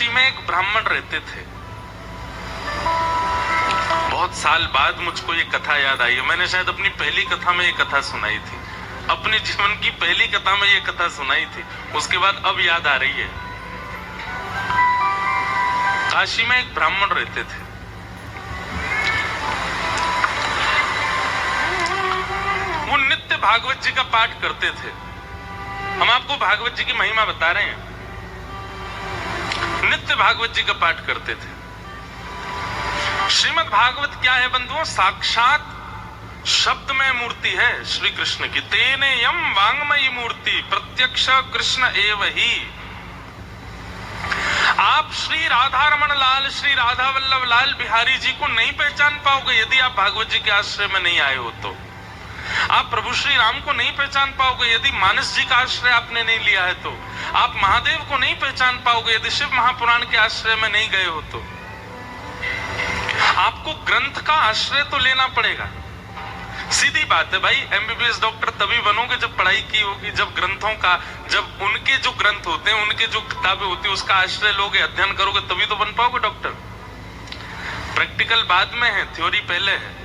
काशी में एक ब्राह्मण रहते थे। बहुत साल बाद मुझको ये कथा याद आई है। मैंने शायद अपनी पहली कथा में ये कथा सुनाई थी, अपने जीवन की पहली कथा में ये कथा सुनाई थी, उसके बाद अब याद आ रही है। काशी में एक ब्राह्मण रहते थे। वो नित्य भागवत जी का पाठ करते थे। हम आपको भागवत जी की महिमा बता रहे हैं। नित्य भागवत जी का पाठ करते थे। श्रीमद् भागवत क्या है बंधुओं? साक्षात शब्दमय मूर्ति है श्री कृष्ण की। तेने यम वांगमयी मूर्ति प्रत्यक्ष कृष्ण एव ही। आप श्री राधा रमन लाल, श्री राधा वल्लभ लाल बिहारी जी को नहीं पहचान पाओगे यदि आप भागवत जी के आश्रय में नहीं आए हो तो। आप प्रभु श्री राम को नहीं पहचान पाओगे यदि मानस जी का आश्रय आपने नहीं लिया है तो। आप महादेव को नहीं पहचान पाओगे यदि शिव महापुराण के आश्रय में नहीं गए हो तो। आपको ग्रंथ का आश्रय तो लेना पड़ेगा। सीधी बात है भाई, एमबीबीएस डॉक्टर तभी बनोगे जब पढ़ाई की होगी, जब ग्रंथों का, जब उनके जो ग्रंथ होते हैं, उनके जो किताबें होती है उसका आश्रय लोगे, अध्ययन करोगे, तभी तो बन पाओगे डॉक्टर। प्रैक्टिकल बाद में है, थ्योरी पहले है।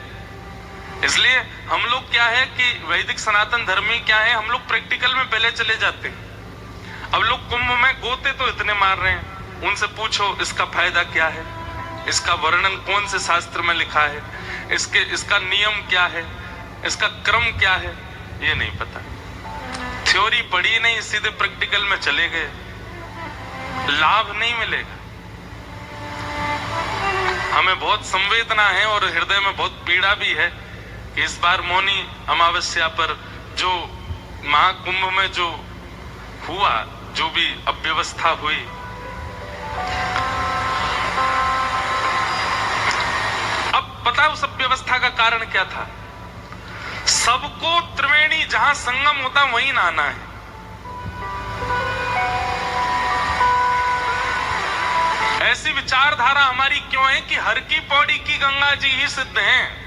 इसलिए हम लोग क्या है कि वैदिक सनातन धर्मी क्या है, हम लोग प्रैक्टिकल में पहले चले जाते हैं। अब लोग कुंभ में गोते तो इतने मार रहे हैं, उनसे पूछो इसका फायदा क्या है, इसका वर्णन कौन से शास्त्र में लिखा है, इसका नियम क्या है, इसका क्रम क्या है, ये नहीं पता। थ्योरी पढ़ी नहीं, सीधे प्रैक्टिकल में चले गए, लाभ नहीं मिलेगा। हमें बहुत संवेदना है और हृदय में बहुत पीड़ा भी है कि इस बार मौनी अमावस्या पर जो महाकुंभ में जो हुआ, जो भी अव्यवस्था हुई, अब पता उस अव्यवस्था का कारण क्या था? सबको त्रिवेणी जहां संगम होता वहीं नहाना है। ऐसी विचारधारा हमारी क्यों है कि हर की पौड़ी की गंगा जी ही सिद्ध हैं।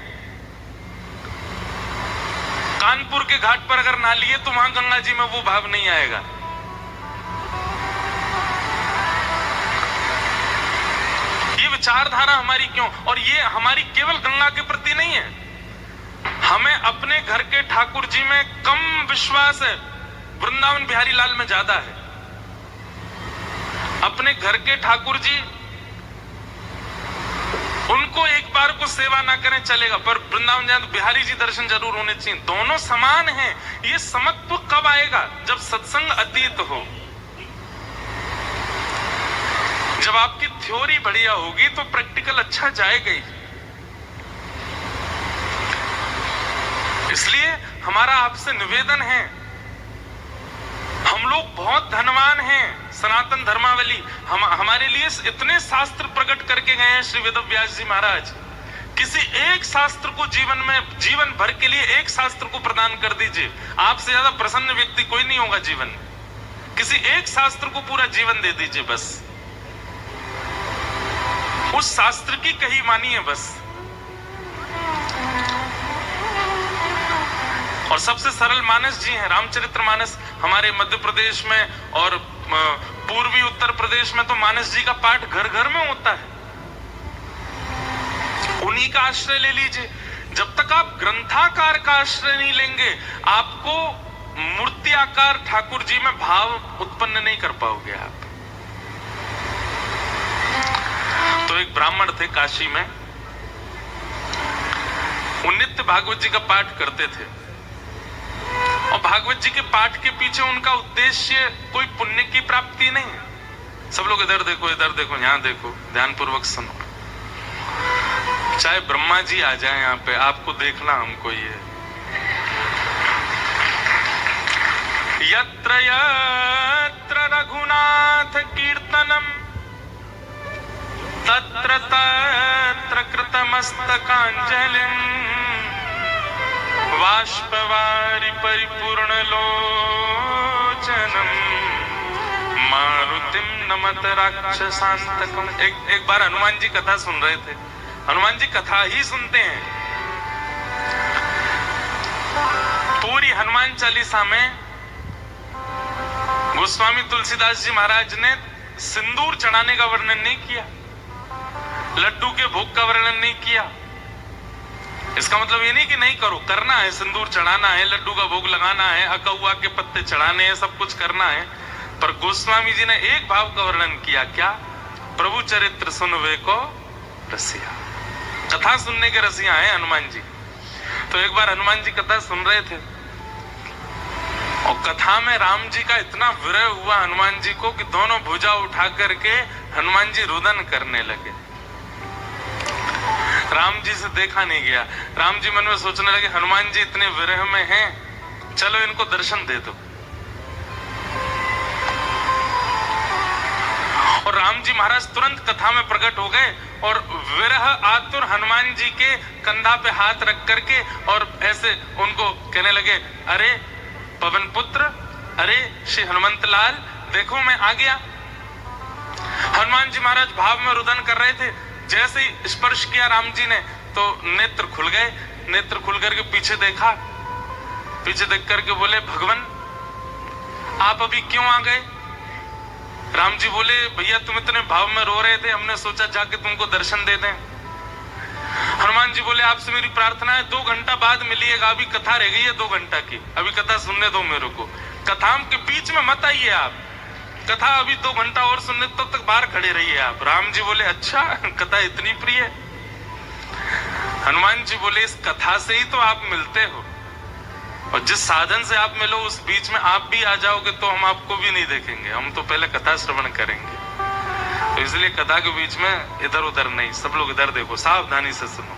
कानपुर के घाट पर अगर नहा लिए तो वहां गंगा जी में वो भाव नहीं आएगा। ये विचारधारा हमारी क्यों? और ये हमारी केवल गंगा के प्रति नहीं है, हमें अपने घर के ठाकुर जी में कम विश्वास है, वृंदावन बिहारी लाल में ज्यादा है। अपने घर के ठाकुर जी, उनको एक बार को सेवा ना करें चलेगा, पर वृंदावन जाए तो बिहारी जी दर्शन जरूर होने चाहिए। दोनों समान हैं। ये समत्व कब आएगा? जब सत्संग अतीत हो, जब आपकी थ्योरी बढ़िया होगी तो प्रैक्टिकल अच्छा जाएगा ही। इसलिए हमारा आपसे निवेदन है, हम लोग बहुत धनवान हैं। सनातन धर्मावली हमारे लिए इतने शास्त्र प्रकट करके गए हैं श्री वेदव्यास जी महाराज। किसी एक शास्त्र को जीवन भर के लिए एक शास्त्र को प्रदान कर दीजिए, आपसे ज्यादा प्रसन्न व्यक्ति कोई नहीं होगा जीवन में। किसी एक शास्त्र को पूरा जीवन दे दीजिए, बस उस शास्त्र की कही मानिए बस। और सबसे सरल मानस जी हैं, रामचरितमानस हमारे मध्य प्रदेश में और पूर्वी उत्तर प्रदेश में तो मानस जी का पाठ घर घर में होता है। उन्हीं का आश्रय ले लीजिए। जब तक आप ग्रंथाकार का आश्रय नहीं लेंगे, आपको मूर्ति आकार ठाकुर जी में भाव उत्पन्न नहीं कर पाओगे आप। तो एक ब्राह्मण थे काशी में, वो नित्य भागवत जी का पाठ करते थे। और भागवत जी के पाठ के पीछे उनका उद्देश्य कोई पुण्य की प्राप्ति नहीं है। सब लोग इधर देखो, इधर देखो, यहां देखो, ध्यान पूर्वक सुनो। चाहे ब्रह्मा जी आ जाए यहाँ पे, आपको देखना हमको ये। यत्र यत्र रघुनाथ कीर्तनम तत्र तत्र कृतमस्तकांजलिं बाष्पवारि परिपूर्ण लोचनम मारुतिम नमत राक्षसांतकम। एक बार हनुमान जी कथा सुन रहे थे। हनुमान जी कथा ही सुनते हैं। पूरी हनुमान चालीसा में गोस्वामी तुलसीदास जी महाराज ने सिंदूर चढ़ाने का वर्णन नहीं किया, लड्डू के भोग का वर्णन नहीं किया। इसका मतलब ये नहीं कि नहीं करो, करना है, सिंदूर चढ़ाना है, लड्डू का भोग लगाना है, अकौआ के पत्ते चढ़ाने हैं, सब कुछ करना है। पर गोस्वामी जी ने एक भाव का वर्णन किया, क्या? प्रभु चरित्र सुनवे को रसिया। कथा सुनने के रसिया हैं हनुमान जी। तो एक बार हनुमान जी कथा सुन रहे थे और कथा में राम जी का इतना विरह हुआ हनुमान जी को कि दोनों भुजा उठा करके हनुमान जी रुदन करने लगे। राम जी से देखा नहीं गया। राम जी मन में सोचने लगे हनुमान जी इतने विरह में हैं, चलो इनको दर्शन दे दो। और राम जी महाराज तुरंत कथा में प्रकट हो गए और विरह आतुर हनुमान जी के कंधा पे हाथ रख करके और ऐसे उनको कहने लगे, अरे पवन पुत्र, अरे श्री हनुमंत लाल, देखो मैं आ गया। हनुमान जी महाराज भाव में रुदन कर रहे थे। जैसे ही स्पर्श किया राम जी ने तो नेत्र खुल गए। नेत्र खुल करके पीछे देखा, पीछे देख करके बोले, भगवान आप अभी क्यों आ गए? राम जी बोले, भैया तुम इतने भाव में रो रहे थे, हमने सोचा जाके तुमको दर्शन दे दें। हनुमान जी बोले, आपसे मेरी प्रार्थना है 2 घंटा बाद मिलिएगा, अभी कथा रह गई है 2 घंटा की, अभी कथा सुनने दो मेरे को, कथा के बीच में मत आइए आप, कथा अभी 2 घंटा और सुनने तक बाहर खड़े रहिए आप। राम जी बोले, अच्छा कथा इतनी प्रिय? हनुमान जी बोले, इस कथा से ही तो आप मिलते हो, और जिस साधन से आप मिलो उस बीच में आप भी आ जाओगे तो हम आपको भी नहीं देखेंगे, हम तो पहले कथा श्रवण करेंगे। तो इसलिए कथा के बीच में इधर उधर नहीं, सब लोग इधर देखो, सावधानी से सुनो।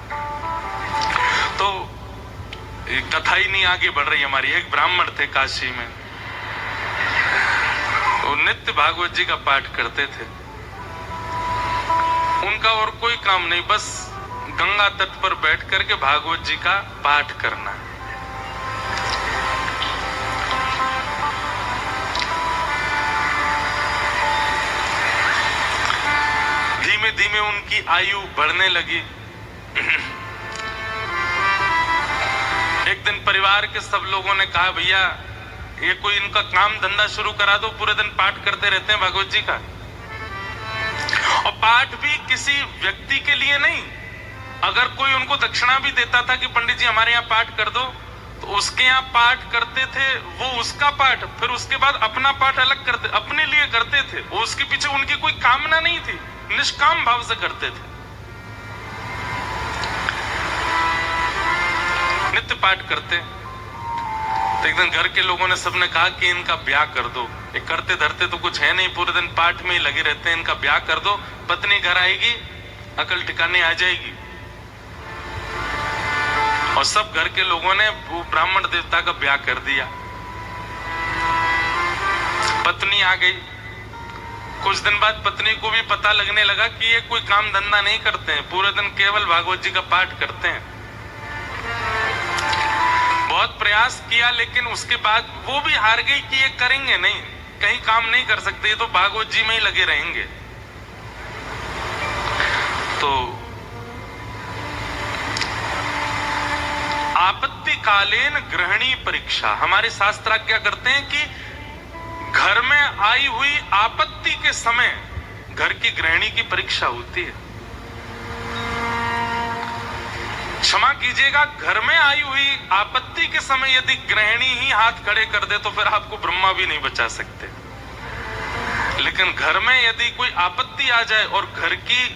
तो कथा ही नहीं आगे बढ़ रही हमारी। एक ब्राह्मण थे काशी में, वो नित्य भागवत जी का पाठ करते थे। उनका और कोई काम नहीं, बस गंगा तट पर बैठ करके भागवत जी का पाठ करना। धीमे धीमे उनकी आयु बढ़ने लगी। एक दिन परिवार के सब लोगों ने कहा, भैया ये कोई इनका काम धंधा शुरू करा दो, पूरे दिन पाठ करते रहते हैं भागवत जी का। और पाठ भी किसी व्यक्ति के लिए नहीं, अगर कोई उनको दक्षिणा भी देता था कि पंडित जी हमारे यहाँ पाठ कर दो, तो उसके यहाँ पाठ करते थे, वो उसका पाठ, फिर उसके बाद अपना पाठ अलग करते, अपने लिए करते थे। वो उसके पीछे उनकी कोई कामना नहीं थी, निष्काम भाव से करते थे, नित्य पाठ करते। तो एक दिन घर के लोगों ने सबने कहा कि इनका ब्याह कर दो, ये करते धरते तो कुछ है नहीं, पूरे दिन पाठ में ही लगे रहते हैं, इनका ब्याह कर दो, पत्नी घर आएगी, अकल ठिकाने आ जाएगी। और सब घर के लोगों ने वो ब्राह्मण देवता का ब्याह कर दिया। पत्नी आ गई। कुछ दिन बाद पत्नी को भी पता लगने लगा कि ये कोई काम धंधा नहीं करते हैं, पूरे दिन केवल भागवत जी का पाठ करते हैं। बहुत प्रयास किया, लेकिन उसके बाद वो भी हार गई कि ये करेंगे नहीं, कहीं काम नहीं कर सकते, ये तो भागवत जी में ही लगे रहेंगे। तो आपत्तिकालीन गृहिणी परीक्षा, हमारे शास्त्र क्या करते हैं कि घर में आई हुई आपत्ति के समय घर की गृहिणी की परीक्षा होती है। क्षमा कीजिएगा, घर में आई हुई आपत्ति के समय यदि गृहिणी ही हाथ खड़े कर दे तो फिर आपको ब्रह्मा भी नहीं बचा सकते। लेकिन घर में यदि कोई आपत्ति आ जाए और घर की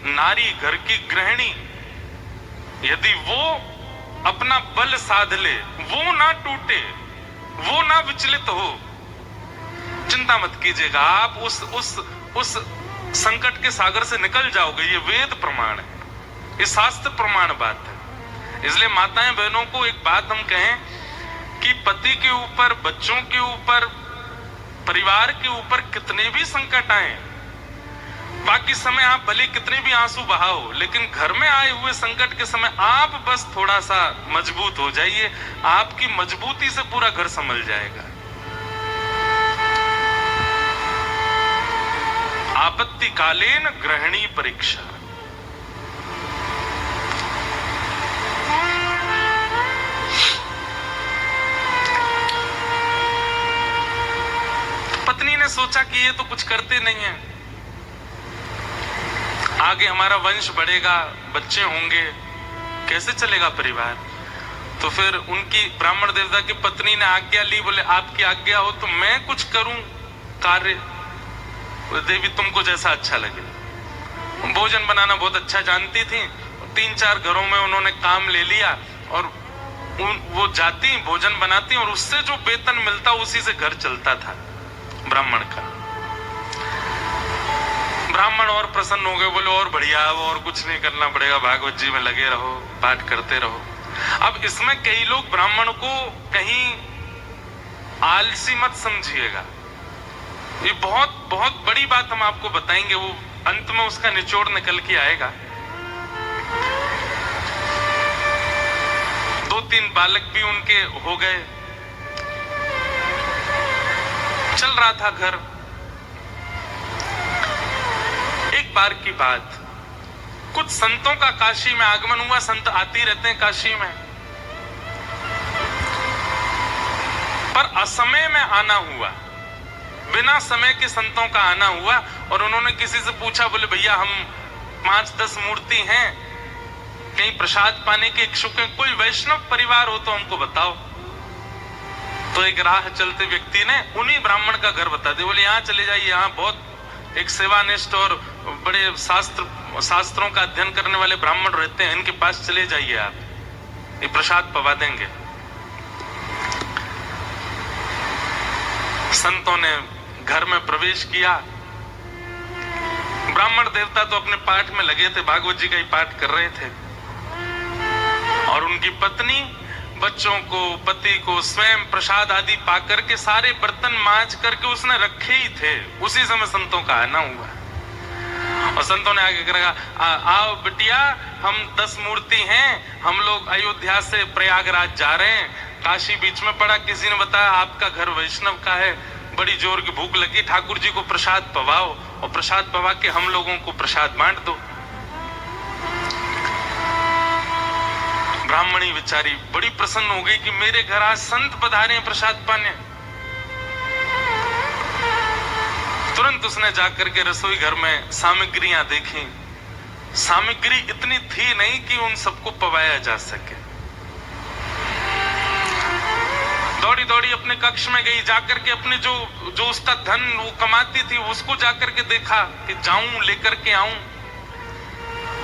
नारी, घर की गृहिणी, यदि वो अपना बल साध ले, वो ना टूटे, वो ना विचलित हो, चिंता मत कीजिएगा, आप उस संकट के सागर से निकल जाओगे। ये वेद प्रमाण है, ये शास्त्र प्रमाण बात है। इसलिए माताएं बहनों को एक बात हम कहें कि पति के ऊपर, बच्चों के ऊपर, परिवार के ऊपर कितने भी संकट आए, बाकी समय आप भले कितने भी आंसू बहाओ, लेकिन घर में आए हुए संकट के समय आप बस थोड़ा सा मजबूत हो जाइए, आपकी मजबूती से पूरा घर संभल जाएगा। आपत्तिकालीन गृहिणी परीक्षा। पत्नी ने सोचा कि ये तो कुछ करते नहीं है, आगे हमारा वंश बढ़ेगा, बच्चे होंगे, कैसे चलेगा परिवार। तो फिर उनकी ब्राह्मण देवता की पत्नी ने आज्ञा ली, बोले आपकी आज्ञा हो तो मैं कुछ करूं कार्य, देवी तुमको जैसा अच्छा लगे। भोजन बनाना बहुत अच्छा जानती थी, 3-4 घरों में उन्होंने काम ले लिया और वो जाती भोजन बनाती और उससे जो वेतन मिलता उसी से घर चलता था ब्राह्मण का। ब्राह्मण और प्रसन्न हो गए, बोले और बढ़िया, और कुछ नहीं करना पड़ेगा, भागवत जी में लगे रहो, पाठ करते रहो। अब इसमें कई लोग ब्राह्मण को कहीं आलसी मत समझिएगा, ये बहुत बहुत बड़ी बात हम आपको बताएंगे, वो अंत में उसका निचोड़ निकल के आएगा। 2-3 बालक भी उनके हो गए, चल रहा था घर। एक बार की बात, कुछ संतों का काशी में आगमन हुआ, संत आते रहते हैं काशी में, पर असमय में आना हुआ, बिना समय के संतों का आना हुआ। और उन्होंने किसी से पूछा, बोले भैया हम 5-10 मूर्ति हैं, कहीं प्रसाद पाने के इच्छुक हैं, कोई वैष्णव परिवार हो तो हमको बताओ। तो एक राह चलते व्यक्ति ने उन्हीं ब्राह्मण का घर बता दिया, बोले यहाँ चले जाइए, यहाँ बहुत एक सेवानिष्ठ और बड़े शास्त्रों का अध्ययन करने वाले ब्राह्मण रहते हैं, इनके पास चले जाइए, आप ये प्रसाद पवा देंगे। संतों ने घर में प्रवेश किया। ब्राह्मण देवता तो अपने पाठ में लगे थे, भागवत जी का ही पाठ कर रहे थे, और उनकी पत्नी बच्चों को, पति को स्वयं प्रसाद आदि पाकर के सारे बर्तन मांज करके उसने रखे ही थे। उसी समय संतों का आना हुआ और संतों ने आगे कहा, आओ बिटिया, हम 10 मूर्ति हैं, हम लोग अयोध्या से प्रयागराज जा रहे हैं, काशी बीच में पड़ा, किसी ने बताया आपका घर वैष्णव का है, बड़ी जोर की भूख लगी, ठाकुर जी को प्रसाद पवाओ और प्रसाद पवा के हम लोगों को प्रसाद बांट दो। ब्राह्मणी बेचारी बड़ी प्रसन्न हो गई कि मेरे घर आज संत पधारे हैं प्रसाद पाने। तुरंत उसने जाकर के रसोई घर में सामग्रियां देखी, सामग्री इतनी थी नहीं कि उन सबको पवाया जा सके। दौड़ी दौड़ी अपने कक्ष में गई, जाकर के अपने जो उसका धन वो कमाती थी उसको जाकर के देखा कि जाऊं लेकर के आऊं,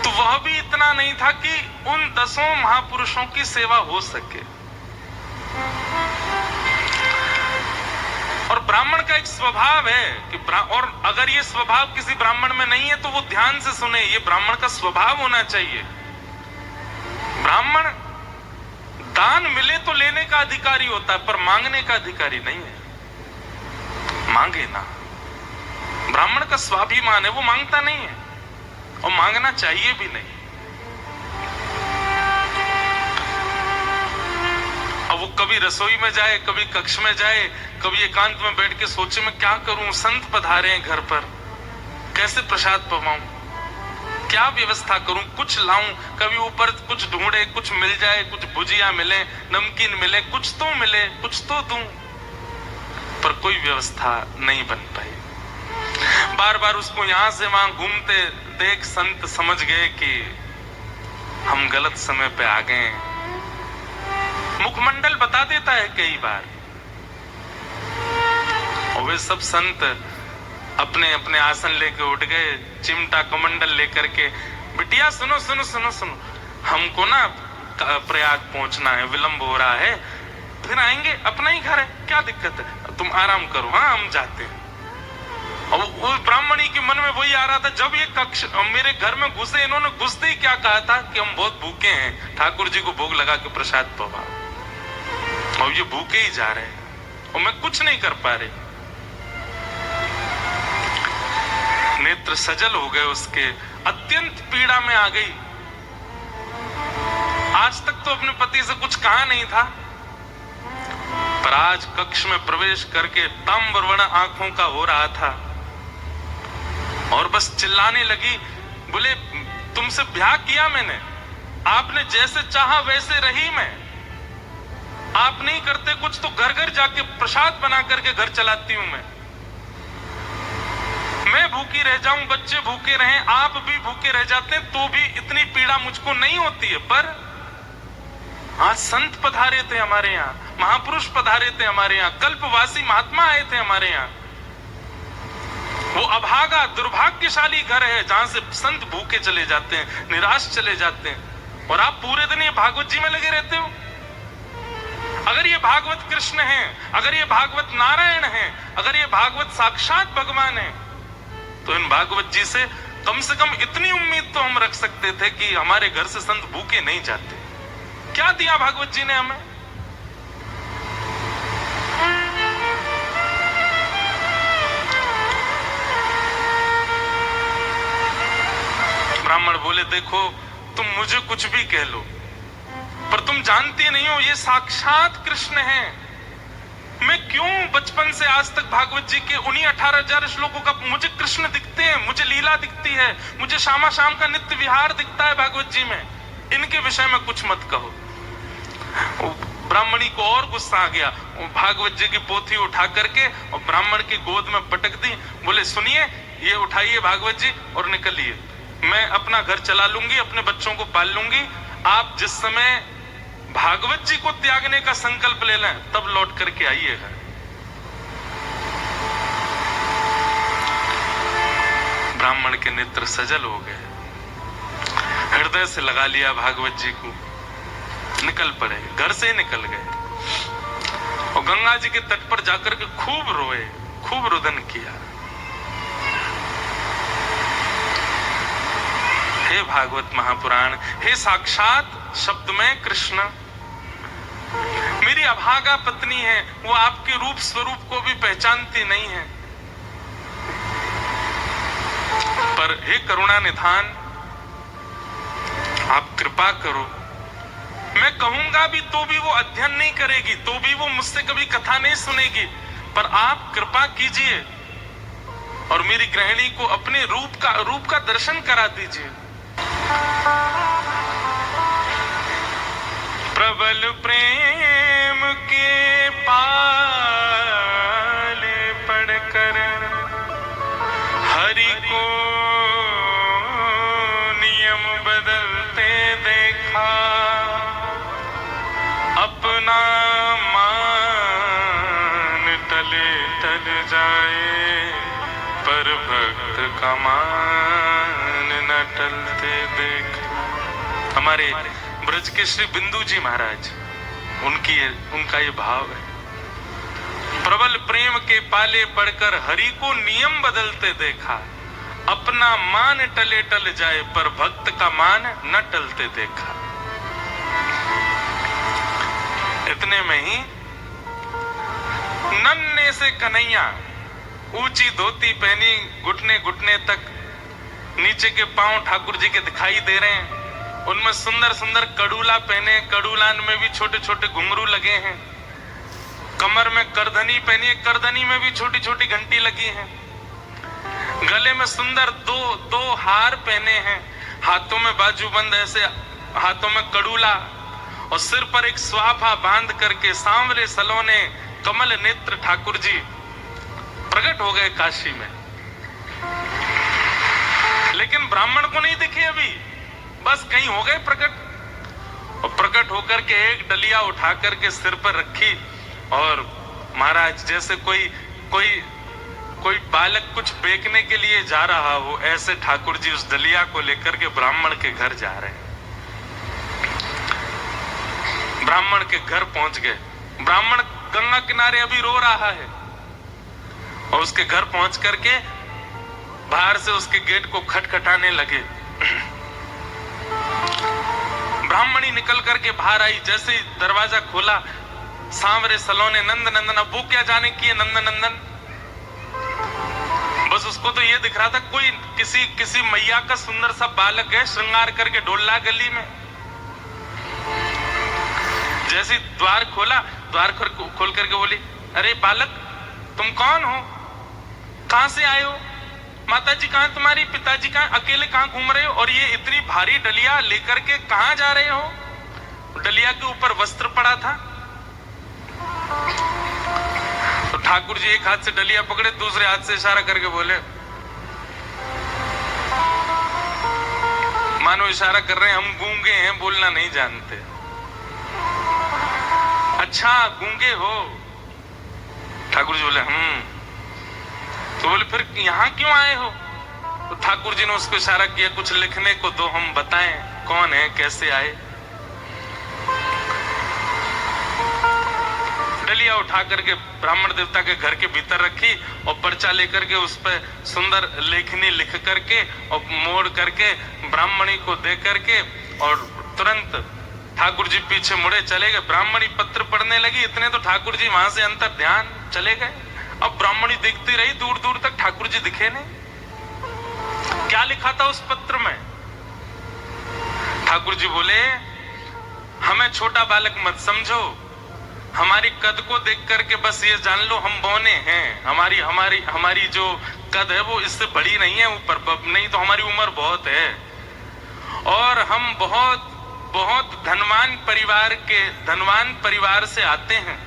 तो वह भी इतना नहीं था कि उन 10 महापुरुषों की सेवा हो सके। और ब्राह्मण का एक स्वभाव है कि और अगर ये स्वभाव किसी ब्राह्मण में नहीं है तो वो ध्यान से सुने, ये ब्राह्मण का स्वभाव होना चाहिए। ब्राह्मण दान मिले तो लेने का अधिकारी होता है, पर मांगने का अधिकारी नहीं है। मांगे ना, ब्राह्मण का स्वाभिमान है, वो मांगता नहीं है और मांगना चाहिए भी नहीं। अब वो कभी रसोई में जाए, कभी कक्ष में जाए, कभी एकांत में बैठ के सोचे मैं क्या करूं, संत पधारे हैं घर पर, कैसे प्रसाद पवाऊं, क्या व्यवस्था करूं, कुछ लाऊं, कभी ऊपर कुछ ढूंढे, कुछ मिल जाए, कुछ भुजिया मिले, नमकीन मिले, कुछ तो मिले, कुछ तो दूं, पर कोई व्यवस्था नहीं बन पाई। बार बार उसको यहां से वहां घूमते देख संत समझ गए कि हम गलत समय पे आ गए। मुखमंडल बता देता है कई बार, और वे सब संत अपने अपने आसन लेके उठ गए, चिमटा कमंडल लेकर के, बिटिया सुनो सुनो सुनो सुनो, हमको ना प्रयाग पहुंचना है, विलंब हो रहा है, फिर आएंगे, अपना ही घर है, क्या दिक्कत है, तुम आराम करो, हाँ हम जाते हैं। और वो ब्राह्मणी के मन में वही आ रहा था, जब ये कक्ष मेरे घर में घुसे, इन्होंने घुसते ही क्या कहा था कि हम बहुत भूखे हैं, ठाकुर जी को भोग लगा के प्रसाद पवाओ, और ये भूखे ही जा रहे हैं और मैं कुछ नहीं कर पा रही। नेत्र सजल हो गए उसके, अत्यंत पीड़ा में आ गई। आज तक तो अपने पति से कुछ कहा नहीं था, पर आज कक्ष में प्रवेश करके ताम्रवर्ण आंखों का हो रहा था और बस चिल्लाने लगी, बोले तुमसे ब्याह किया मैंने, आपने जैसे चाहा वैसे रही मैं, आप नहीं करते कुछ तो घर घर जाके प्रसाद बना करके घर चलाती हूं मैं मैं भूखी रह जाऊं, बच्चे भूखे रहें, आप भी भूखे रह जाते हैं, तो भी इतनी पीड़ा मुझको नहीं होती है। पर आज संत पधारे थे हमारे यहाँ, महापुरुष पधारे थे हमारे यहाँ, कल्पवासी महात्मा आए थे हमारे यहाँ। वो अभागा दुर्भाग्यशाली घर है जहां से संत भूखे चले जाते हैं, निराश चले जाते हैं, और आप पूरे दिन ये भागवत जी में लगे रहते हो। अगर ये भागवत कृष्ण है, अगर ये भागवत नारायण है, अगर ये भागवत साक्षात भगवान है, तो इन भागवत जी से कम इतनी उम्मीद तो हम रख सकते थे कि हमारे घर से संत भूखे नहीं जाते। क्या दिया भागवत जी ने हमें? ब्राह्मण बोले, देखो तुम मुझे कुछ भी कह लो, पर तुम जानती नहीं हो ये साक्षात कृष्ण है। मैं क्यों बचपन से आज तक भागवत जी के उन्हीं 18,000 श्लोकों का मुझे कृष्ण दिखते हैं, मुझे लीला दिखती है, मुझे शामा शाम का नित्य विहार दिखता है भागवत जी में, इनके विषय में कुछ मत कहो। ब्राह्मणी को और गुस्सा आ गया, भागवत जी की पोथी उठा करके और ब्राह्मण की गोद में पटक दी। बोले, सुनिए, ये उठाइए भागवत जी और निकलिए, मैं अपना घर चला लूंगी, अपने बच्चों को पाल लूंगी। आप जिस समय भागवत जी को त्यागने का संकल्प ले लें तब लौट करके आइएगा। ब्राह्मण के नेत्र सजल हो गए, हृदय से लगा लिया भागवत जी को, निकल पड़े, घर से निकल गए और गंगा जी के तट पर जाकर के खूब रोए, खूब रुदन किया। हे भागवत महापुराण, हे साक्षात शब्दमय कृष्ण, मेरी अभागा पत्नी है, वो आपके रूप स्वरूप को भी पहचानती नहीं है, पर हे करुणा निधान, आप कृपा करो। मैं कहूंगा भी तो भी वो अध्ययन नहीं करेगी, तो भी वो मुझसे कभी कथा नहीं सुनेगी, पर आप कृपा कीजिए और मेरी गृहिणी को अपने रूप का दर्शन करा दीजिए। प्रबल प्रेम के पाले पढ़कर हरि को नियम बदलते देखा, अपना मान टले टल जाए, पर भक्त का मान न टलते देख। हमारे ब्रज के श्री बिंदु जी महाराज, उनका ये भाव है, प्रबल प्रेम के पाले पढ़कर हरि को नियम बदलते देखा, अपना मान टले टल जाए, पर भक्त का मान न टलते देखा। इतने में ही नन्हे से कन्हैया, ऊंची धोती पहनी, घुटने घुटने तक, नीचे के पांव ठाकुर जी के दिखाई दे रहे हैं, उनमें सुंदर सुंदर कड़ूला पहने, कड़ूलान में भी छोटे छोटे घुंघरू लगे हैं, कमर में करधनी पहनी है, करधनी में भी छोटी छोटी घंटी लगी है, गले में सुंदर दो हार पहने हैं, हाथों में बाजूबंद, ऐसे हाथों में कड़ूला, और सिर पर एक स्वाफा बांध करके सांवरे सलोने कमल नेत्र ठाकुर जी प्रकट हो गए काशी में। लेकिन ब्राह्मण को नहीं दिखे अभी, बस कहीं हो गए प्रकट, और प्रकट होकर के एक डलिया उठा करके सिर पर रखी, और महाराज जैसे कोई बालक कुछ बेचने के लिए जा रहा हो, ऐसे ठाकुर जी उस डलिया को लेकर के ब्राह्मण के घर जा रहे हैं। ब्राह्मण के घर पहुंच गए, ब्राह्मण गंगा किनारे अभी रो रहा है, और उसके घर पहुंच करके बाहर से उसके गेट को खटखटाने लगे। ब्राह्मणी निकल करके बाहर आई, जैसे ही दरवाजा खोला, सांवरे सलोने नंद नंदन, अब वो क्या जाने की है नंद नंदन, बस उसको तो ये दिख रहा था कोई किसी मैया का सुंदर सा बालक है, श्रृंगार करके डोला गली में। जैसे द्वार खोला, द्वार खोल करके बोली, अरे बालक तुम कौन हो, कहां से आए हो, माताजी कहां तुम्हारी, पिताजी कहां, अकेले कहां घूम रहे हो, और ये इतनी भारी डलिया लेकर के कहां जा रहे हो। डलिया के ऊपर वस्त्र पड़ा था, तो ठाकुर जी एक हाथ से डलिया पकड़े, दूसरे हाथ से इशारा करके बोले, मानो इशारा कर रहे हैं हम गूंगे हैं, बोलना नहीं जानते। अच्छा गूंगे हो? ठाकुर जी बोले तो बोले फिर यहाँ क्यों आए हो? तो ठाकुर जी ने उसको इशारा किया कुछ लिखने को दो, हम बताएं कौन है कैसे आए। डलिया उठा करके ब्राह्मण देवता के घर के भीतर रखी और पर्चा लेकर के उस पर सुंदर लेखनी लिख करके और मोड़ करके ब्राह्मणी को दे करके और तुरंत ठाकुर जी पीछे मुड़े चले गए। ब्राह्मणी पत्र पढ़ने लगी, इतने तो ठाकुर जी वहां से अंतर ध्यान चले गए। अब ब्राह्मणी देखती रही, दूर दूर तक ठाकुर जी दिखे नहीं। क्या लिखा था उस पत्र में? ठाकुर जी बोले हमें छोटा बालक मत समझो, हमारी कद को देख करके बस ये जान लो हम बौने हैं। हमारी हमारी हमारी जो कद है वो इससे बड़ी नहीं है, ऊपर नहीं तो हमारी उम्र बहुत है और हम बहुत बहुत धनवान परिवार से आते हैं।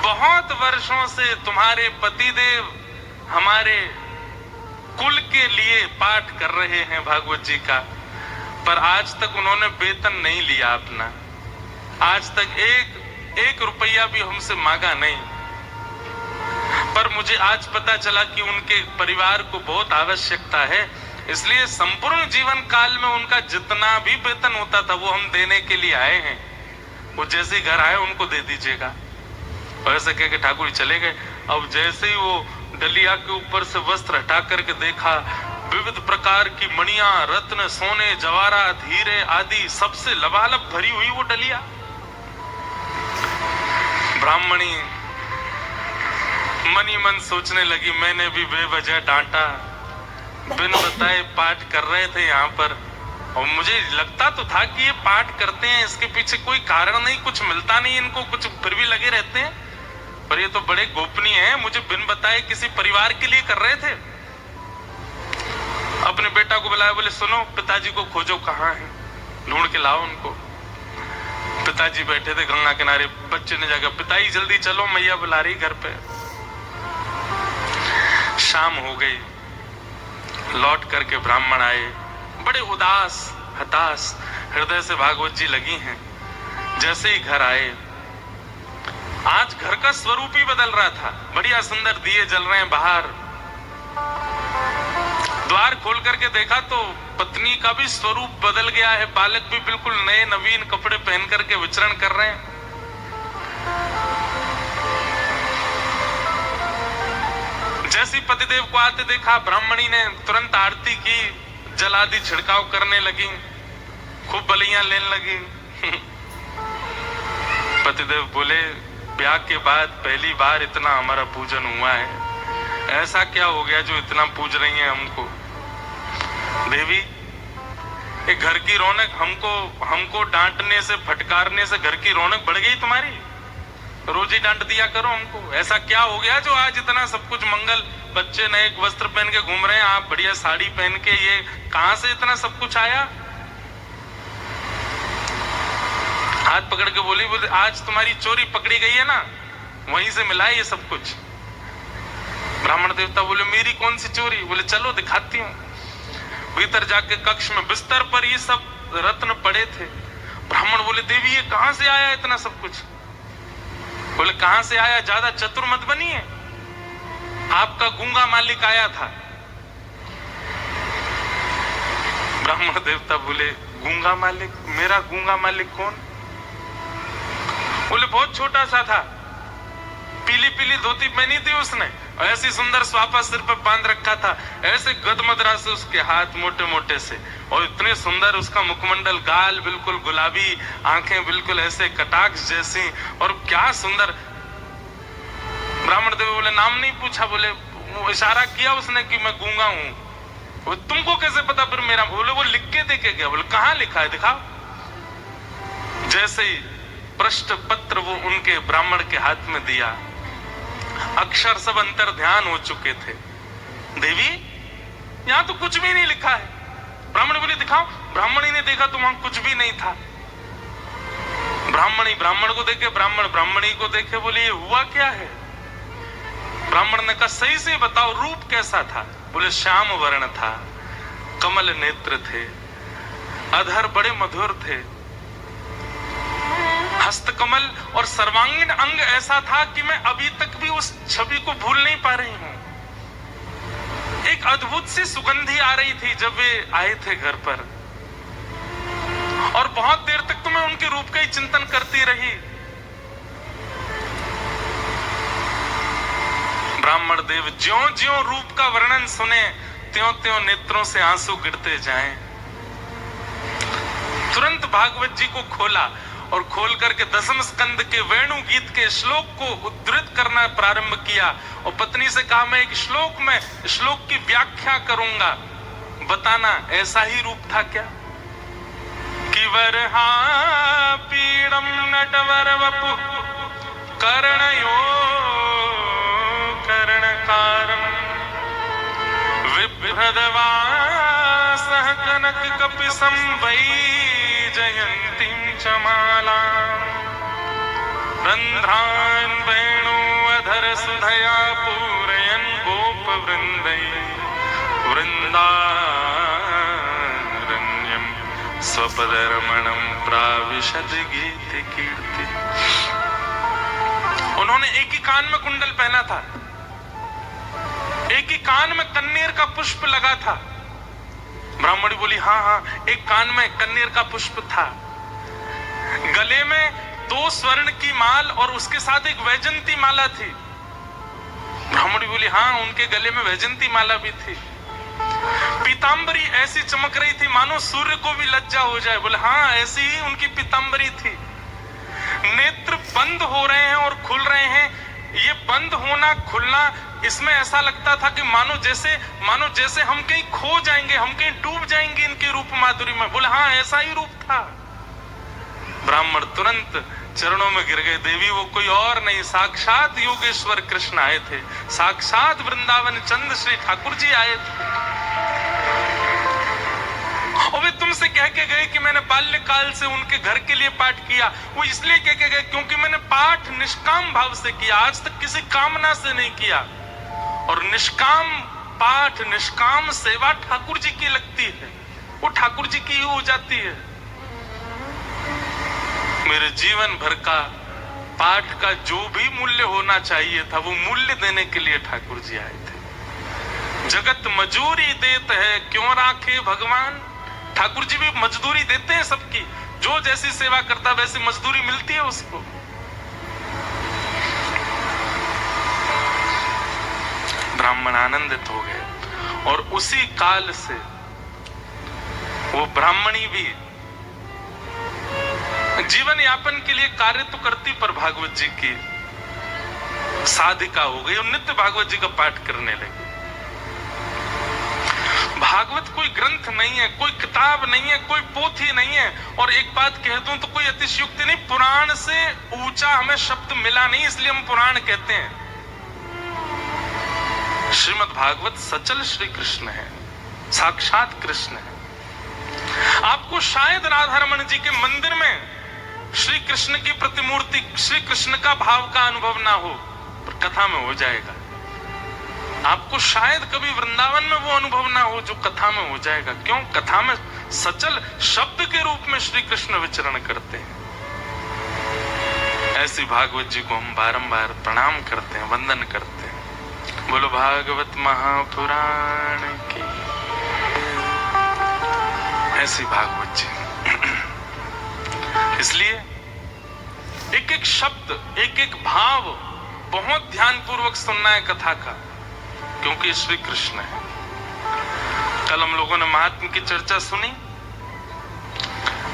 बहुत वर्षों से तुम्हारे पतिदेव हमारे कुल के लिए पाठ कर रहे हैं भागवत जी का, पर आज तक उन्होंने वेतन नहीं लिया अपना, आज तक एक रुपया भी हमसे मांगा नहीं। पर मुझे आज पता चला कि उनके परिवार को बहुत आवश्यकता है, इसलिए संपूर्ण जीवन काल में उनका जितना भी वेतन होता था वो हम देने के लिए आए हैं। वो जैसे ही घर आए उनको दे दीजिएगा। और ऐसा कह के ठाकुर जी चले गए। अब जैसे ही वो डलिया के ऊपर से वस्त्र हटा करके देखा, विविध प्रकार की मणियां, रत्न, सोने, जवाहरात, हीरे आदि सबसे लबालब भरी हुई वो डलिया। ब्राह्मणी मनी मन सोचने लगी मैंने भी बेवजह डांटा, बिन बताए पाठ कर रहे थे यहाँ पर और मुझे लगता तो था कि ये पाठ करते हैं, इसके पीछे कोई कारण नहीं, कुछ मिलता नहीं इनको, कुछ फिर भी लगे रहते हैं, पर ये तो बड़े गोपनीय हैं, मुझे बिन बताए किसी परिवार के लिए कर रहे थे। अपने बेटा को बुलाया, बोले सुनो पिताजी को खोजो कहाँ है, ढूंढ के लाओ उनको। पिताजी बैठे थे गंगा किनारे, बच्चे ने जाकर पिताजी जल्दी चलो मैया बुला रही घर पे। शाम हो गई, लौट करके ब्राह्मण आए, बड़े उदास हताश हृदय से भागवत जी लगी हैं। जैसे ही घर आए, आज घर का स्वरूप ही बदल रहा था, बढ़िया सुंदर दिए जल रहे हैं बाहर। द्वार खोल करके देखा तो पत्नी का भी स्वरूप बदल गया है, बालक भी बिल्कुल नए नवीन कपड़े पहन करके विचरण कर रहे हैं। जैसी पतिदेव को आते देखा, ब्राह्मणी ने तुरंत आरती की, जल आदि छिड़काव करने लगी, खूब बलियां लेने लगी। पतिदेव बोले ब्याह के बाद पहली बार इतना हमारा पूजन हुआ है, ऐसा क्या हो गया जो इतना पूज रही हैं हमको? देवी एक घर की रौनक, हमको डांटने से फटकारने से घर की रौनक बढ़ गई तुम्हारी? रोज ही डांट दिया करो हमको। ऐसा क्या हो गया जो आज इतना सब कुछ मंगल, बच्चे नए वस्त्र पहन के घूम रहे हैं, आप बढ़िया साड़ी पहन के, ये कहां से इतना सब कुछ आया? हाथ पकड़ के बोली, बोले आज तुम्हारी चोरी पकड़ी गई है ना, वहीं से मिला है ये सब कुछ। ब्राह्मण देवता बोले मेरी कौन सी चोरी? बोले चलो दिखाती हूँ। भीतर जाके कक्ष में बिस्तर पर ये सब रत्न पड़े थे। ब्राह्मण बोले देवी ये कहां से आया इतना सब कुछ? बोले कहां से आया, ज्यादा चतुर मत बनिए, आपका गूंगा मालिक आया था। ब्राह्मण देवता बोले गूंगा मालिक? मेरा गूंगा मालिक कौन? बोले बहुत छोटा सा था, पीली पीली धोती पहनी थी उसने, ऐसी सुंदर स्वापा सिर पर बांध रखा था, ऐसे गदमदरा से उसके हाथ मोटे मोटे से, और इतने सुंदर उसका मुखमंडल, गाल बिल्कुल गुलाबी, आंखें बिल्कुल ऐसे कटाक्ष जैसी, और क्या सुंदर। ब्राह्मण देव बोले नाम नहीं पूछा, बोले वो इशारा किया उसने कि मैं गूंगा हूं। वो तुमको कैसे पता फिर मेरा? बोले वो लिख के देके गया। बोले कहां लिखा है दिखाओ। जैसे ही पृष्ठ पत्र वो उनके ब्राह्मण के हाथ में दिया, अक्षर सब अंतर ध्यान हो चुके थे। देवी यहां तो कुछ भी नहीं लिखा है। ब्राह्मण बोले दिखाओ। ब्राह्मणी ने देखा तो वहां कुछ भी नहीं था। ब्राह्मणी ब्राह्मण को देखे, ब्राह्मण ब्राह्मणी को देखे, बोले ये हुआ क्या है? ब्राह्मण ने कहा सही से बताओ रूप कैसा था? बोले श्याम वर्ण था, कमल नेत्र थे, अधर बड़े मधुर थे, हस्तकमल और सर्वांगीण अंग ऐसा था कि मैं अभी तक भी उस छवि को भूल नहीं पा रही हूं। एक अद्भुत सी सुगंधी आ रही थी जब वे आए थे घर पर, और बहुत देर तक तो मैं उनके रूप का ही चिंतन करती रही। ब्राह्मण देव ज्यों-ज्यों रूप का वर्णन सुने, त्यों-त्यों नेत्रों से आंसू गिरते जाएं। तुरंत भागवत जी को खोला और खोल करके दसम स्कंद के वेणु गीत के श्लोक को उद्धृत करना प्रारंभ किया, और पत्नी से कहा मैं एक श्लोक में श्लोक की व्याख्या करूंगा, बताना ऐसा ही रूप था क्या? कि वरहा पीड़म नटवर वपु कर्णयो कर्णकारम विभ्रदवासः कनक कपिसं वैजयन्तीं च मालाम् रन्ध्रान् वेणु अधर सुधया पूरयन् गोपवृन्दै वृन्दारण्यं स्वपदरमणं प्राविशद गीत कीर्ति। उन्होंने एक ही कान में कुंडल पहना था, एक ही कान में कन्नेर का पुष्प लगा था। ब्राह्मणी बोली हाँ हाँ, एक कान में कन्नेर का पुष्प था, गले में 2 स्वर्ण की माल और उसके साथ एक वैजंती माला थी। ब्राह्मणी बोली हाँ, उनके गले में वैजंती माला भी थी। पीतांबरी ऐसी चमक रही थी मानो सूर्य को भी लज्जा हो जाए। बोले हाँ, ऐसी ही उनकी पीतांबरी थी। नेत्र बंद हो रहे हैं और खुल रहे हैं, ये बंद होना खुलना, इसमें ऐसा लगता था कि मानो जैसे हम कहीं खो जाएंगे, हम कहीं डूब जाएंगे इनके रूप माधुरी में। बोले हाँ, ऐसा ही रूप था। ब्राह्मण तुरंत चरणों में गिर गए। देवी वो कोई और नहीं, साक्षात योगेश्वर कृष्ण आए थे, साक्षात वृंदावन चंद श्री ठाकुर जी आए थे। और वे तुमसे कह के गए कि मैंने बाल्यकाल से उनके घर के लिए पाठ किया। वो इसलिए कह के गए क्योंकि मैंने पाठ निष्काम भाव से किया, आज तक किसी कामना से नहीं किया। और निष्काम पाठ, निष्काम सेवा ठाकुर जी की लगती है, वो ठाकुर जी की ही हो जाती है। मेरे जीवन भर का पाठ का जो भी मूल्य होना चाहिए था, वो मूल्य देने के लिए ठाकुर जी आए थे। जगत मजूरी देते है क्यों राखे भगवान। ठाकुर जी भी मजदूरी देते हैं सबकी, जो जैसी सेवा करता वैसी मजदूरी मिलती है उसको। ब्राह्मण आनंदित हो गए, और उसी काल से वो ब्राह्मणी भी जीवन यापन के लिए कार्य तो करती, पर भागवत जी की साधिका हो गई और नित्य भागवत जी का पाठ करने लगी। भागवत कोई ग्रंथ नहीं है, कोई किताब नहीं है, कोई पोथी नहीं है। और एक बात कह दूं तो कोई अतिशयोक्ति नहीं, पुराण से ऊंचा हमें शब्द मिला नहीं, इसलिए हम पुराण कहते हैं। श्रीमद् भागवत सचल श्री कृष्ण है, साक्षात कृष्ण है। आपको शायद राधा रमण जी के मंदिर में श्री कृष्ण की प्रतिमूर्ति, श्री कृष्ण का भाव का अनुभव ना हो, पर कथा में हो जाएगा। आपको शायद कभी वृंदावन में वो अनुभव ना हो जो कथा में हो जाएगा। क्यों? कथा में सचल शब्द के रूप में श्री कृष्ण विचरण करते हैं। ऐसी भागवत जी को हम बारंबार प्रणाम करते हैं, वंदन करते हैं। बोलो भागवत महापुराण की। ऐसी भागवत जी। इसलिए एक एक शब्द, एक एक भाव बहुत ध्यान पूर्वक सुनना है कथा का, क्योंकि श्री कृष्ण है। कल हम लोगों ने महात्म की चर्चा सुनी।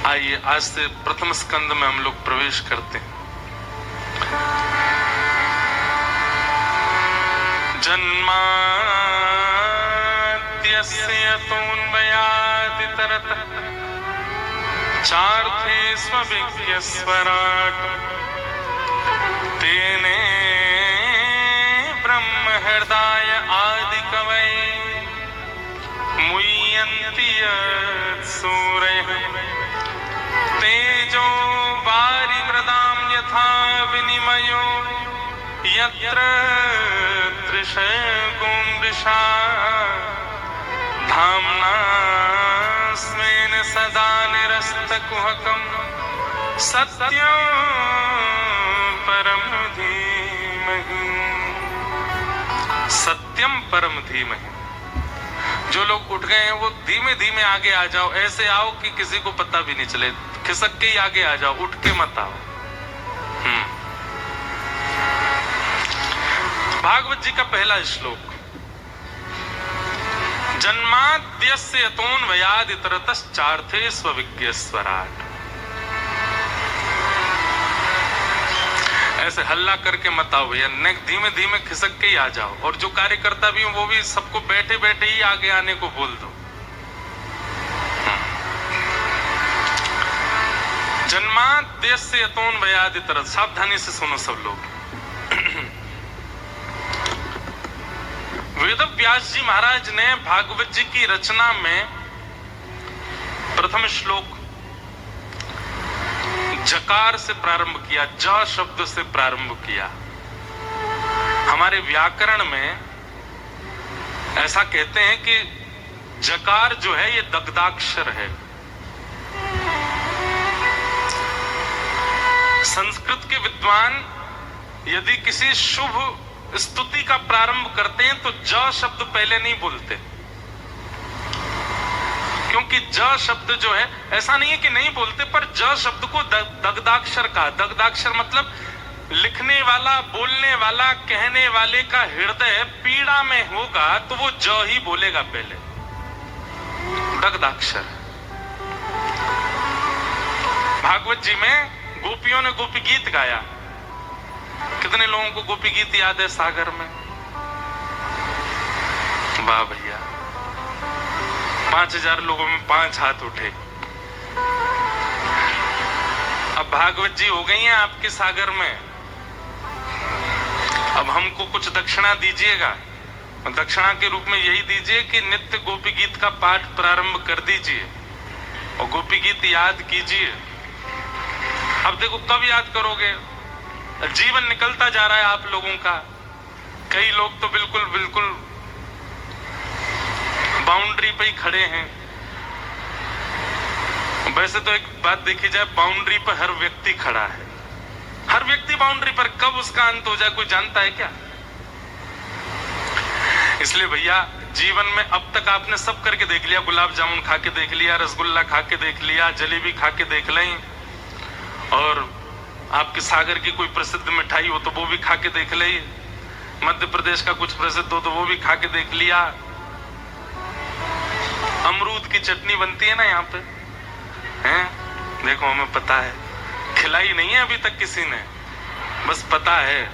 आइए आज से प्रथम स्कंद में हम लोग प्रवेश करते हैं। जन्माद्यस्य तोन्मयादितरतः चार्थे स्वविज्ञस्वराट् तेने ब्रह्म हृदय आदि कवये मुह्यन्ति सूरयः तेजो वारिमृदां यथा विनिमयो यत्र तृषगो मृषा धाम्ना सदा निरस्तकुहकं सत्यं परम धीमहि। सत्यम परम धीमहि। जो लोग उठ गए हैं वो धीमे धीमे आगे आ जाओ, ऐसे आओ कि किसी को पता भी नहीं चले, खिसक के ही आगे आ जाओ, उठ के मत आओ। भागवत जी का पहला श्लोक, जन्माद्यस्य यतोऽन्वयादितरतश्चार्थे स्वविज्ञस्वराट्। ऐसे हल्ला करके मत आओ भैया, धीमे धीमे खिसक के ही आ जाओ। और जो कार्यकर्ता भी हो वो भी सबको बैठे बैठे ही आगे आने को बोल दो। जन्माद्यस्य यतोऽन्वयादितरत, सावधानी से सुनो सब लोग। वेद व्यास जी महाराज ने भागवत जी की रचना में प्रथम श्लोक जकार से प्रारंभ किया, ज शब्द से प्रारंभ किया। हमारे व्याकरण में ऐसा कहते हैं कि जकार जो है ये दग्धाक्षर है। संस्कृत के विद्वान यदि किसी शुभ स्तुति का प्रारंभ करते हैं तो ज शब्द पहले नहीं बोलते, क्योंकि ज शब्द जो है, ऐसा नहीं है कि नहीं बोलते, पर ज शब्द को दग्धाक्षर कहा। दग्धाक्षर मतलब लिखने वाला, बोलने वाला, कहने वाले का हृदय पीड़ा में होगा तो वो ज ही बोलेगा पहले, दग्धाक्षर। भागवत जी में गोपियों ने गोपी गीत गाया। कितने लोगों को गोपी गीत याद है सागर में? वाह भैया, 5000 लोगों में 5 हाथ उठे। अब भागवत जी हो गई हैं आपके सागर में। अब हमको कुछ दक्षिणा दीजिएगा। दक्षिणा के रूप में यही दीजिए कि नित्य गोपी गीत का पाठ प्रारंभ कर दीजिए और गोपी गीत याद कीजिए। अब देखो कब याद करोगे, जीवन निकलता जा रहा है आप लोगों का। कई लोग तो बिल्कुल बिल्कुल बाउंड्री पे ही खड़े हैं। वैसे तो एक बात देखी जाए, बाउंड्री पर हर व्यक्ति खड़ा है, हर व्यक्ति बाउंड्री पर। कब उसका अंत हो जाए कोई जानता है क्या? इसलिए भैया जीवन में अब तक आपने सब करके देख लिया। गुलाब जामुन खा के देख लिया, रसगुल्ला खा के देख लिया, जलेबी खा के देख लें, और आपके सागर की कोई प्रसिद्ध मिठाई हो तो वो भी खा के देख ले, मध्य प्रदेश का कुछ प्रसिद्ध हो तो वो भी खा के देख लिया। अमरूद की चटनी बनती है ना यहाँ पे, हैं? देखो हमें पता है, खिलाई नहीं है अभी तक किसी ने, बस पता है।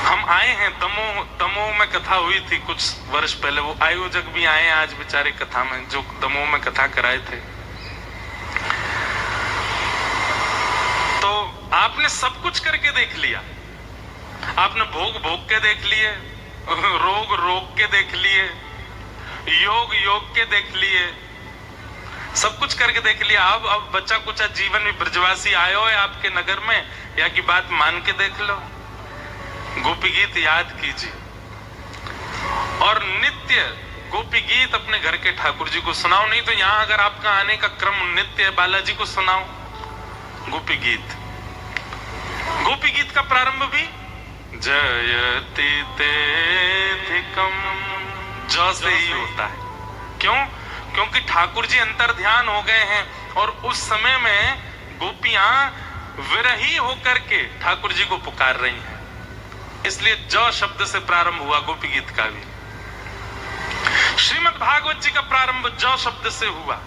हम आए हैं दमोह में कथा हुई थी कुछ वर्ष पहले, वो आयोजक भी आए हैं आज बेचारे कथा में, जो दमोह में कथा कराए थे। तो आपने सब कुछ करके देख लिया, आपने भोग भोग के देख लिए, रोग रोग के देख लिए, योग योग के देख लिए, सब कुछ करके देख लिया। अब बच्चा कुछ जीवन में ब्रजवासी आए हो आपके नगर में, या की बात मान के देख लो, गोपी गीत याद कीजिए और नित्य गोपी गीत अपने घर के ठाकुर जी को सुनाओ। नहीं तो यहां अगर आपका आने का क्रम नित्य है, बालाजी को सुनाओ गोपी गीत। गोपी गीत का प्रारंभ भी जयति तेधिकम ज से ही होता है। क्यों? क्योंकि ठाकुर जी अंतर ध्यान हो गए हैं और उस समय में गोपियां विरही होकर के ठाकुर जी को पुकार रही हैं, इसलिए ज शब्द से प्रारंभ हुआ गोपी गीत का भी। श्रीमद् भागवत जी का प्रारंभ ज शब्द से हुआ,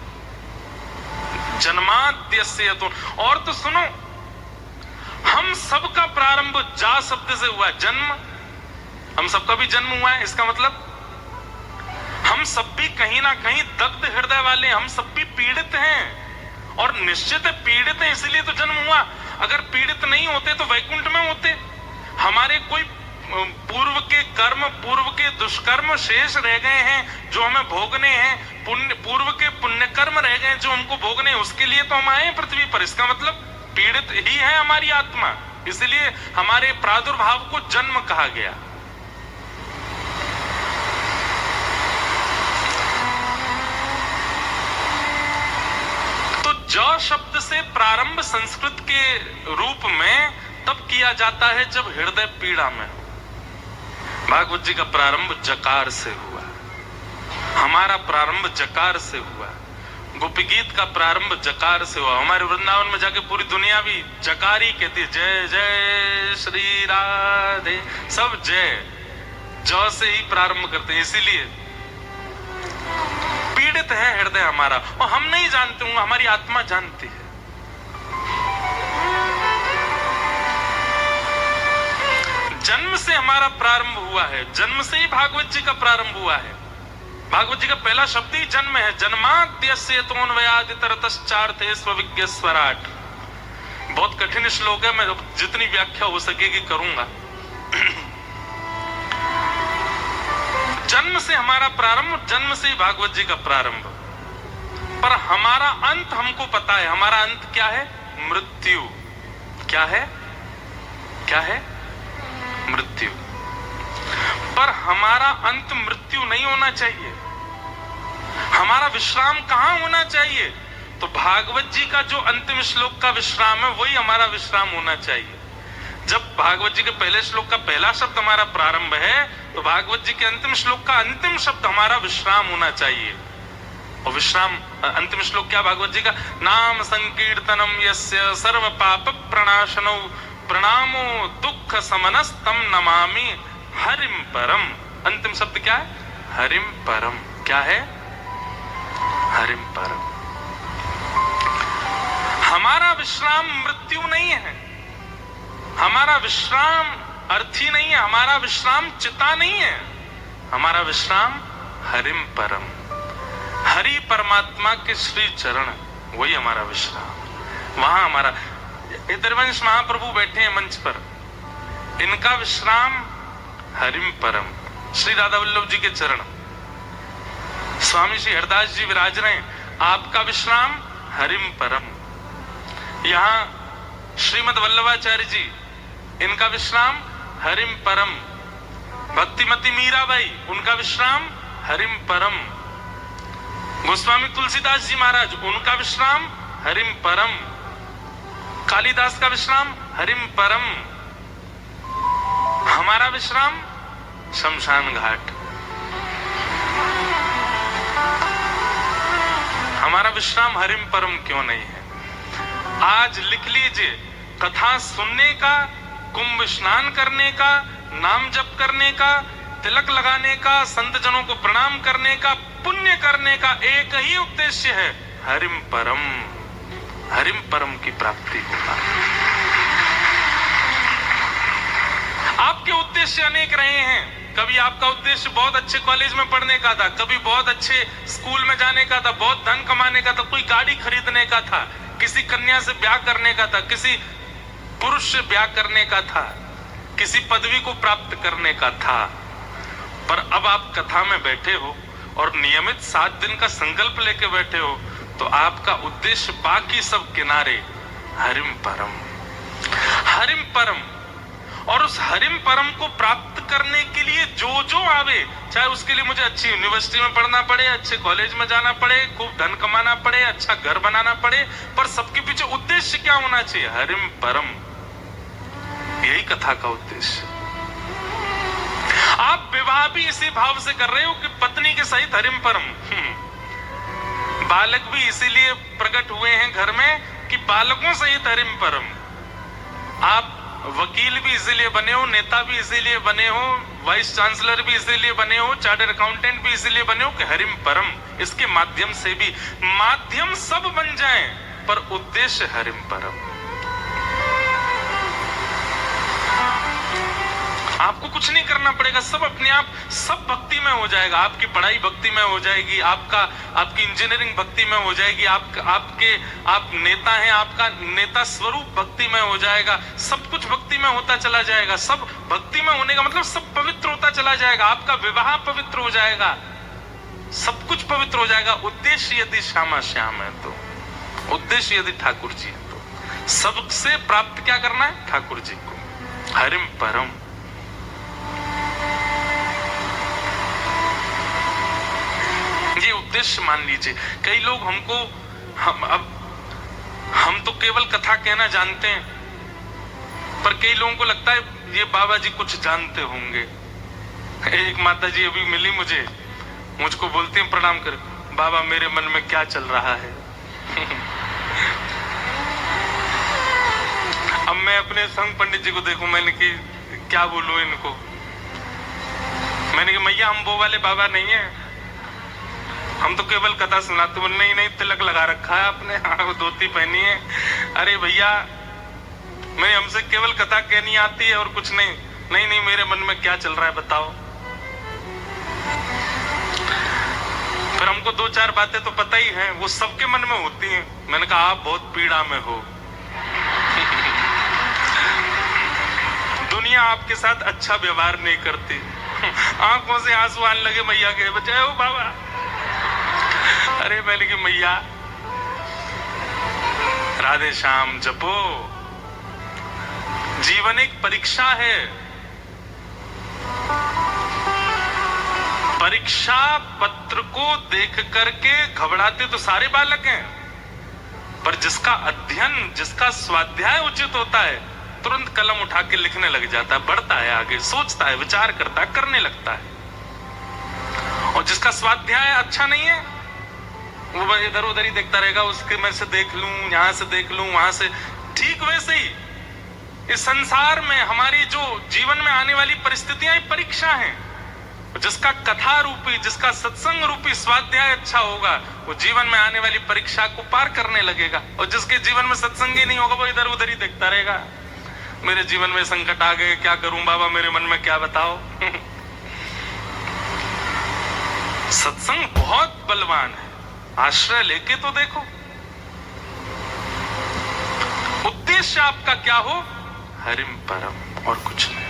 जन्माद्यस्य यतो। और तो सुनो, हम सबका प्रारंभ जा शब्द से हुआ। जन्म, हम सबका भी जन्म हुआ है, इसका मतलब हम सब भी कहीं ना कहीं दग्ध हृदय वाले, हम सब भी पीड़ित हैं, और निश्चित है पीड़ित हैं, इसलिए तो जन्म हुआ। अगर पीड़ित नहीं होते तो वैकुंठ में होते। हमारे कोई पूर्व के कर्म, पूर्व के दुष्कर्म शेष रह गए हैं जो हमें भोगने हैं, पूर्व के पुण्य कर्म रह गए जो हमको भोगने हैं, उसके लिए तो हम आए हैं पृथ्वी पर। इसका मतलब पीड़ित ही है हमारी आत्मा, इसलिए हमारे प्रादुर्भाव को जन्म कहा गया। जौ शब्द से प्रारंभ संस्कृत के रूप में तब किया जाता है जब हृदय पीड़ा में हो। भागवत जी का प्रारंभ जकार से हुआ, हमारा प्रारंभ जकार से हुआ, गोपी गीत का प्रारंभ जकार से हुआ। हमारे वृंदावन में जाके पूरी दुनिया भी जकार ही कहती है, जय जय श्री राधे, सब जय जौ से ही प्रारंभ करते हैं। इसीलिए पीड़ित है हृदय हमारा, और हम नहीं जानते होंगे, हमारी आत्मा जानती है। जन्म से हमारा प्रारंभ हुआ है, जन्म से ही भागवत जी का प्रारंभ हुआ है। भागवत जी का पहला शब्द ही जन्म है। जन्माद्यस्य तोन्वयादितरतश्चार्थे स्वविज्ञ स्वराट। बहुत कठिन श्लोक है, मैं जितनी व्याख्या हो सकेगी करूंगा। जन्म से हमारा प्रारंभ, जन्म से ही भागवत जी का प्रारंभ, पर हमारा अंत हमको पता है। हमारा अंत क्या है? मृत्यु। क्या है? क्या है? मृत्यु। पर हमारा अंत मृत्यु नहीं होना चाहिए। हमारा विश्राम कहां होना चाहिए? तो भागवत जी का जो अंतिम श्लोक का विश्राम है वही हमारा विश्राम होना चाहिए। जब भागवत जी के पहले श्लोक का पहला शब्द हमारा प्रारंभ है, तो भागवत जी के अंतिम श्लोक का अंतिम शब्द हमारा विश्राम होना चाहिए। और विश्राम, अंतिम श्लोक क्या भागवत जी का? नाम संकीर्तनम यस्य सर्व पाप प्रणाशनो प्रणामो दुख समनस्तम नमामि हरिम परम। अंतिम शब्द क्या है? हरिम परम। क्या है? हरिम परम। हमारा विश्राम मृत्यु नहीं है, हमारा विश्राम अर्थी नहीं है, हमारा विश्राम चिता नहीं है, हमारा विश्राम हरिम परम, हरि परमात्मा के श्री चरण, वही हमारा विश्राम। वहां हमारा इधरवंश महाप्रभु बैठे हैं मंच पर, इनका विश्राम हरिम परम, श्री राधा वल्लभ जी के चरण। स्वामी श्री हरदास जी विराज रहे हैं, आपका विश्राम हरिम परम। यहां श्रीमद वल्लभाचार्य जी, इनका विश्राम हरिम परम। भक्तिमती मीराबाई, उनका विश्राम हरिम परम। गोस्वामी तुलसीदास जी महाराज, उनका विश्राम हरिम परम। कालिदास का विश्राम हरिम परम। हमारा विश्राम शमशान घाट। हमारा विश्राम हरिम परम क्यों नहीं है? आज लिख लीजिए, कथा सुनने का, कुंभ स्नान करने का, नाम जप करने का, तिलक लगाने का, संत जनों को प्रणाम करने का, पुण्य करने का एक ही उद्देश्य है, हरिम परम, हरिम परम की प्राप्ति होगा। आपके उद्देश्य अनेक रहे हैं। कभी आपका उद्देश्य बहुत अच्छे कॉलेज में पढ़ने का था, कभी बहुत अच्छे स्कूल में जाने का था, बहुत धन कमाने का था, कोई गाड़ी खरीदने का था, किसी कन्या से ब्याह करने का था, किसी पुरुष से ब्याह करने का था, किसी पदवी को प्राप्त करने का था। पर अब आप कथा में बैठे हो और नियमित 7 दिन का संकल्प लेके बैठे हो, तो आपका उद्देश्य बाकी सब किनारे, हरिम परम, हरिम परम। और उस हरिम परम को प्राप्त करने के लिए जो जो आवे, चाहे उसके लिए मुझे अच्छी यूनिवर्सिटी में पढ़ना पड़े, अच्छे कॉलेज में जाना पड़े, खूब धन कमाना पड़े, अच्छा घर बनाना पड़े, पर सबके पीछे उद्देश्य क्या होना चाहिए? हरिम परम। यही कथा का उद्देश्य। आप विवाह भी इसी भाव से कर रहे हो कि पत्नी के सहित हरिम परम। बालक भी इसीलिए प्रकट हुए हैं घर में कि बालकों सहित हरिम परम। आप वकील भी इसीलिए बने हो, नेता भी इसीलिए बने हो, वाइस चांसलर भी इसीलिए बने हो, चार्टर्ड अकाउंटेंट भी इसीलिए बने हो कि हरिम परम, इसके माध्यम से भी, माध्यम सब बन जाएं पर उद्देश्य हरिम परम। आपको कुछ नहीं करना पड़ेगा, सब अपने आप, सब भक्ति में हो जाएगा। आपकी पढ़ाई भक्ति में हो जाएगी, आपकी इंजीनियरिंग भक्ति में हो जाएगी, आप नेता हैं, आपका नेता स्वरूप भक्ति में हो जाएगा, सब कुछ भक्ति में होता चला जाएगा। सब भक्ति में होने का मतलब सब पवित्र होता चला जाएगा। आपका विवाह पवित्र हो जाएगा, सब कुछ पवित्र हो जाएगा। उद्देश्य यदि श्यामा श्याम है तो, उद्देश्य यदि ठाकुर जी है तो, सबसे प्राप्त क्या करना है? ठाकुर जी को, हरिम परम। ये उद्देश्य मान लीजिए। कई लोग हमको, हम अब हम तो केवल कथा कहना जानते हैं, पर कई लोगों को लगता है ये बाबा जी कुछ जानते होंगे। एक माता जी अभी मिली मुझे, मुझको बोलती हैं प्रणाम कर, बाबा मेरे मन में क्या चल रहा है। अब मैं अपने संग पंडित जी को देखूं, मैंने कि क्या बोलूं इनको। मैंने कहा मैया हम वो वाले बाबा नहीं है, हम तो केवल कथा सुनाते। नहीं नहीं तिलक लगा रखा है आपने, हाँ धोती पहनी है। अरे भैया मैं हमसे केवल कथा कहनी आती है और कुछ नहीं। नहीं नहीं मेरे मन में क्या चल रहा है बताओ। फिर हमको दो चार बातें तो पता ही हैं, वो सबके मन में होती हैं। मैंने कहा आप बहुत पीड़ा में हो, दुनिया आपके साथ अच्छा व्यवहार नहीं करती। आंखों से आंसू आने लगे मैया के, बचाए हो बाबा। अरे मैंने कि मैया राधे श्याम जपो, जीवन एक परीक्षा है। परीक्षा पत्र को देख करके घबराते तो सारे बालक हैं, पर जिसका अध्ययन, जिसका स्वाध्याय उचित होता है, तुरंत कलम उठा के लिखने लग जाता है, बढ़ता है आगे, सोचता है, विचार करता है, करने लगता है। और जिसका स्वाध्याय अच्छा नहीं है, वो इधर उधर ही देखता रहेगा, उसके में से देख लूं, यहां से देख लूं, वहां से। ठीक वैसे ही इस संसार में हमारी जो जीवन में आने वाली परिस्थितियां परीक्षा हैं। जिसका कथा रूपी, जिसका सत्संग रूपी स्वाध्याय अच्छा होगा, वो जीवन में आने वाली परीक्षा को पार करने लगेगा। और जिसके जीवन में सत्संग ही नहीं होगा, वो इधर उधर ही देखता रहेगा। मेरे जीवन में संकट आ गए, क्या करूं बाबा, मेरे मन में क्या बताओ। सत्संग बहुत बलवान है, आश्रय लेके तो देखो। उद्देश्य आपका क्या हो, हरिम परम, और कुछ नहीं।